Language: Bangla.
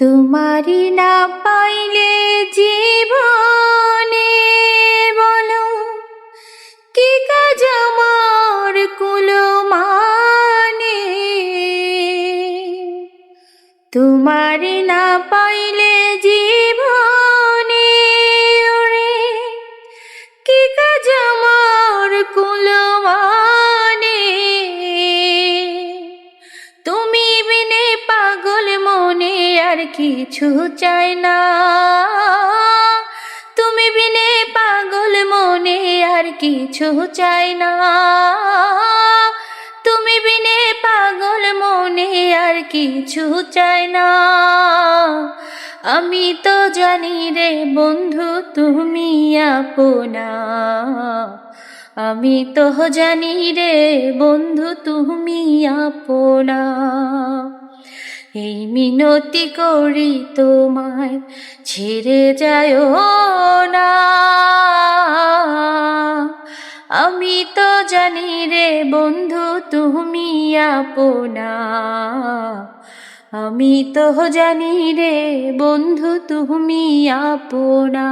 তোমারি না পাইলে জীবনে বলো কি কাজ আমার কুলো মানে। তোমারি না পাইলে জীবনে ওরে কি কাজ আমার কুলো মানে। তুমি বিনে পাগল মনে আর কিছু চাই না। তুমি বিনে পাগল মনে আর কিছু চাই না। তুমি বিনে পাগল মনে আর কিছু চাই না। আমি তো জানি রে বন্ধু তুমি আপনা। আমি তো জানি রে বন্ধু তুমি আপনা। এই মিনতি করি তোমায় ছেড়ে যায়ও না। আমি তো জানি রে বন্ধু তুমি আপনা। আমি তো জানি রে বন্ধু তুমি আপনা।